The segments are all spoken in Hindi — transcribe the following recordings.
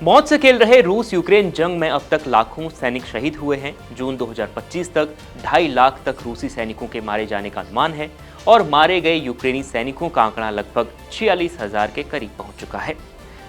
मौत से खेल रहे रूस यूक्रेन जंग में अब तक लाखों सैनिक शहीद हुए हैं। जून 2025 तक 2.5 लाख तक रूसी सैनिकों के मारे जाने का अनुमान है और मारे गए यूक्रेनी सैनिकों का आंकड़ा लगभग 46,000 के करीब पहुंच चुका है।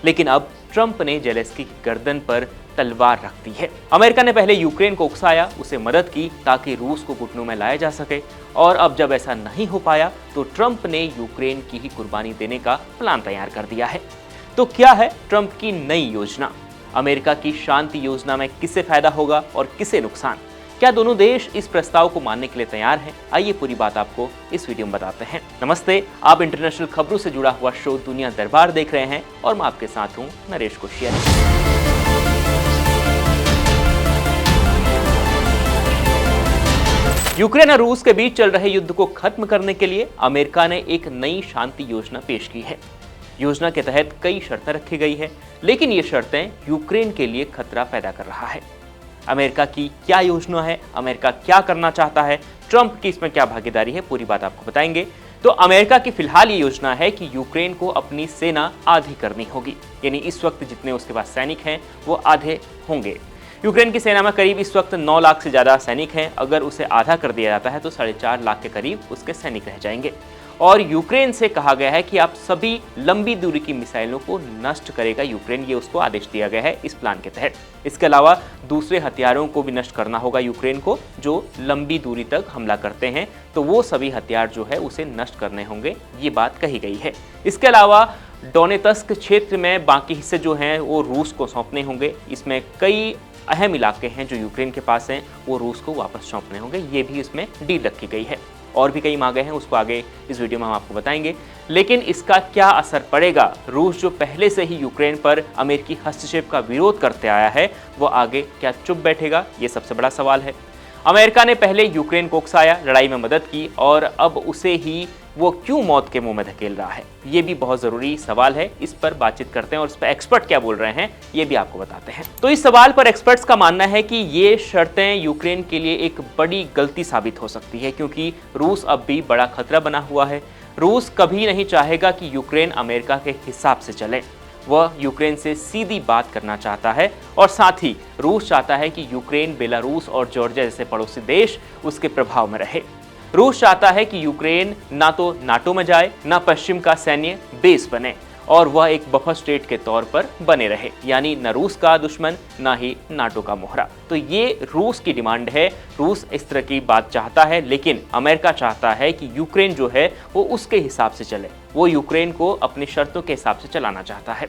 लेकिन अब ट्रंप ने जेलेंस्की की गर्दन पर तलवार रख दी है। अमेरिका ने पहले यूक्रेन को उकसाया, उसे मदद की ताकि रूस को घुटनों में लाया जा सके, और अब जब ऐसा नहीं हो पाया तो ट्रंप ने यूक्रेन की ही कुर्बानी देने का प्लान तैयार कर दिया है। तो क्या है ट्रंप की नई योजना? अमेरिका की शांति योजना में किसे फायदा होगा और किसे नुकसान? क्या दोनों देश इस प्रस्ताव को मानने के लिए तैयार हैं? आइए पूरी बात आपको इस वीडियो में बताते हैं। नमस्ते, आप इंटरनेशनल खबरों से जुड़ा हुआ शो दुनिया दरबार देख रहे हैं और मैं आपके साथ हूं नरेश कोशियारी। यूक्रेन और रूस के बीच चल रहे युद्ध को खत्म करने के लिए अमेरिका ने एक नई शांति योजना पेश की है। योजना के तहत कई शर्तें रखी गई है, लेकिन ये शर्तें यूक्रेन के लिए खतरा पैदा कर रहा है। अमेरिका की क्या योजना है, अमेरिका क्या करना चाहता है, ट्रंप की इसमें क्या भागीदारी है, पूरी बात आपको बताएंगे। तो अमेरिका की फिलहाल ये योजना है कि यूक्रेन को अपनी सेना आधी करनी होगी, यानी इस वक्त जितने उसके पास सैनिक हैं वो आधे होंगे। यूक्रेन की सेना में करीब इस वक्त 9 लाख से ज़्यादा सैनिक हैं। अगर उसे आधा कर दिया जाता है तो 4.5 लाख के करीब उसके सैनिक रह जाएंगे। और यूक्रेन से कहा गया है कि आप सभी लंबी दूरी की मिसाइलों को नष्ट करेगा यूक्रेन, ये उसको आदेश दिया गया है इस प्लान के तहत। इसके अलावा दूसरे हथियारों को भी नष्ट करना होगा यूक्रेन को, जो लंबी दूरी तक हमला करते हैं, तो वो सभी हथियार जो है उसे नष्ट करने होंगे, ये बात कही गई है। इसके अलावा डोनेत्स्क क्षेत्र में बाकी हिस्से जो हैं वो रूस को सौंपने होंगे। इसमें कई अहम इलाके हैं जो यूक्रेन के पास हैं, वो रूस को वापस सौंपने होंगे, ये भी इसमें डील रखी गई है। और भी कई मांगे हैं, उसको आगे इस वीडियो में हम आपको बताएंगे। लेकिन इसका क्या असर पड़ेगा? रूस जो पहले से ही यूक्रेन पर अमेरिकी हस्तक्षेप का विरोध करते आया है, वो आगे क्या चुप बैठेगा? ये सबसे बड़ा सवाल है। अमेरिका ने पहले यूक्रेन को उकसाया, लड़ाई में मदद की, और अब उसे ही वो क्यों मौत के मुंह में धकेल रहा है? ये भी बहुत जरूरी सवाल है। इस पर बातचीत करते हैं और इस पर एक्सपर्ट क्या बोल रहे हैं ये भी आपको बताते हैं। तो इस सवाल पर एक्सपर्ट्स का मानना है कि ये शर्तें यूक्रेन के लिए एक बड़ी गलती साबित हो सकती है, क्योंकि रूस अब भी बड़ा खतरा बना हुआ है। रूस कभी नहीं चाहेगा कि यूक्रेन अमेरिका के हिसाब से चले। वह यूक्रेन से सीधी बात करना चाहता है, और साथ ही रूस चाहता है कि यूक्रेन, बेलारूस और जॉर्जिया जैसे पड़ोसी देश उसके प्रभाव में रहे। रूस चाहता है कि यूक्रेन ना तो नाटो में जाए, ना पश्चिम का सैन्य बेस बने, और वह एक बफर स्टेट के तौर पर बने रहे, यानी न रूस का दुश्मन ना ही नाटो का मोहरा। तो ये रूस की डिमांड है। रूस इस तरह की बात चाहता है, लेकिन अमेरिका चाहता है कि यूक्रेन जो है वो उसके हिसाब से चले। वो यूक्रेन को अपनी शर्तों के हिसाब से चलाना चाहता है।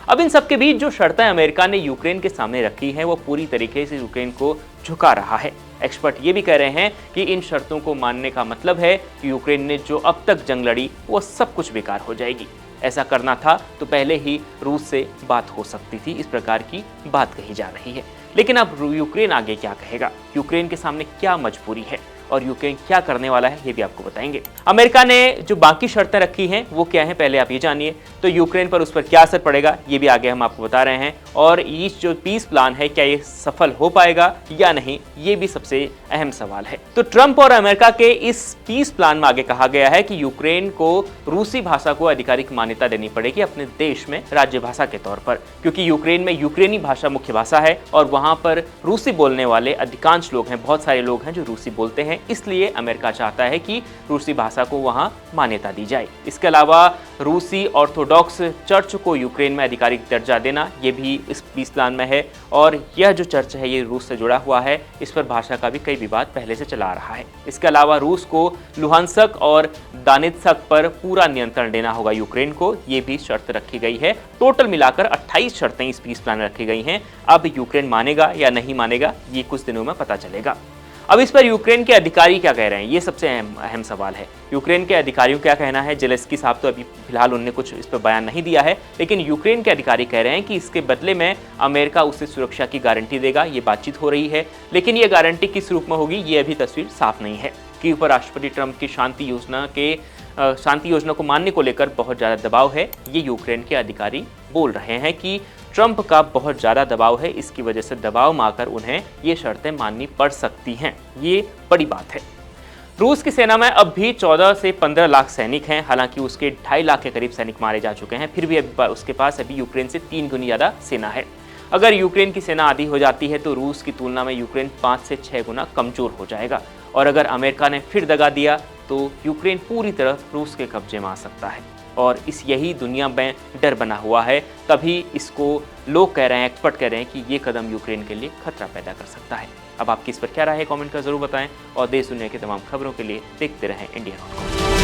अब इन सबके बीच जो शर्तें अमेरिका ने यूक्रेन के सामने रखी हैं, वो पूरी तरीके से यूक्रेन को झुका रहा है। एक्सपर्ट ये भी कह रहे हैं कि इन शर्तों को मानने का मतलब है कि यूक्रेन ने जो अब तक जंग लड़ी वो सब कुछ बेकार हो जाएगी। ऐसा करना था तो पहले ही रूस से बात हो सकती थी, इस प्रकार की बात कही जा रही है। लेकिन अब यूक्रेन आगे क्या कहेगा? यूक्रेन के सामने क्या मजबूरी है और यूक्रेन क्या करने वाला है, ये भी आपको बताएंगे। अमेरिका ने जो बाकी शर्तें रखी हैं वो क्या हैं, पहले आप ये जानिए। तो यूक्रेन पर उस पर क्या असर पड़ेगा, ये भी आगे हम आपको बता रहे हैं। और ये जो पीस प्लान है, क्या ये सफल हो पाएगा या नहीं, ये भी सबसे अहम सवाल है। तो ट्रंप और अमेरिका के इस पीस प्लान में आगे कहा गया है कि यूक्रेन को रूसी भाषा को आधिकारिक मान्यता देनी पड़ेगी अपने देश में राज्य भाषा के तौर पर, क्योंकि यूक्रेन में यूक्रेनी भाषा मुख्य भाषा है और वहां पर रूसी बोलने वाले अधिकांश लोग हैं, बहुत सारे लोग हैं जो रूसी बोलते हैं। इसलिए अमेरिका चाहता है कि रूसी भाषा को वहां मान्यता दी जाए। इसके अलावा रूसी ऑर्थोडॉक्स चर्च को यूक्रेन में आधिकारिक दर्जा देना, यह भी इस पीस प्लान में है। और यह जो चर्च है ये रूस से जुड़ा हुआ है, इस पर भाषा का भी कई विवाद पहले से चला आ रहा है। इसके अलावा रूस को लुहानस्क और दानेत्स्क पर पूरा नियंत्रण देना होगा यूक्रेन को, ये भी शर्त रखी गई है। टोटल मिलाकर 28 शर्तें इस पीस प्लान में रखी गई हैं। अब यूक्रेन मानेगा या नहीं मानेगा, ये कुछ दिनों में पता चलेगा। अब इस पर यूक्रेन के अधिकारी क्या कह रहे हैं, ये सबसे अहम सवाल है। यूक्रेन के अधिकारियों क्या कहना है? जेलेंस्की साहब तो अभी फिलहाल उन्होंने कुछ इस पर बयान नहीं दिया है, लेकिन यूक्रेन के अधिकारी कह रहे हैं कि इसके बदले में अमेरिका उसे सुरक्षा की गारंटी देगा। ये बातचीत हो रही है, लेकिन ये गारंटी किस रूप में होगी ये अभी तस्वीर साफ नहीं है। कि उपराष्ट्रपति ट्रंप की शांति योजना को मानने को लेकर बहुत ज़्यादा दबाव है, ये यूक्रेन के अधिकारी बोल रहे हैं कि ट्रंप का बहुत ज़्यादा दबाव है, इसकी वजह से दबाव में आकर उन्हें ये शर्तें माननी पड़ सकती हैं। ये बड़ी बात है। रूस की सेना में अब भी 14 से 15 लाख सैनिक हैं। हालांकि उसके 2.5 लाख के करीब सैनिक मारे जा चुके हैं, फिर भी उसके पास अभी यूक्रेन से 3 गुनी ज़्यादा सेना है। अगर यूक्रेन की सेना आधी हो जाती है तो रूस की तुलना में यूक्रेन 5 से 6 गुना कमजोर हो जाएगा, और अगर अमेरिका ने फिर दगा दिया तो यूक्रेन पूरी तरह रूस के कब्जे में आ सकता है। और यही दुनिया में डर बना हुआ है, तभी इसको लोग कह रहे हैं, एक्सपर्ट कह रहे हैं कि ये कदम यूक्रेन के लिए खतरा पैदा कर सकता है। अब आपकी इस पर क्या राय है, कमेंट कर जरूर बताएं, और देश दुनिया की तमाम खबरों के लिए देखते रहें इंडिया डॉट कॉम।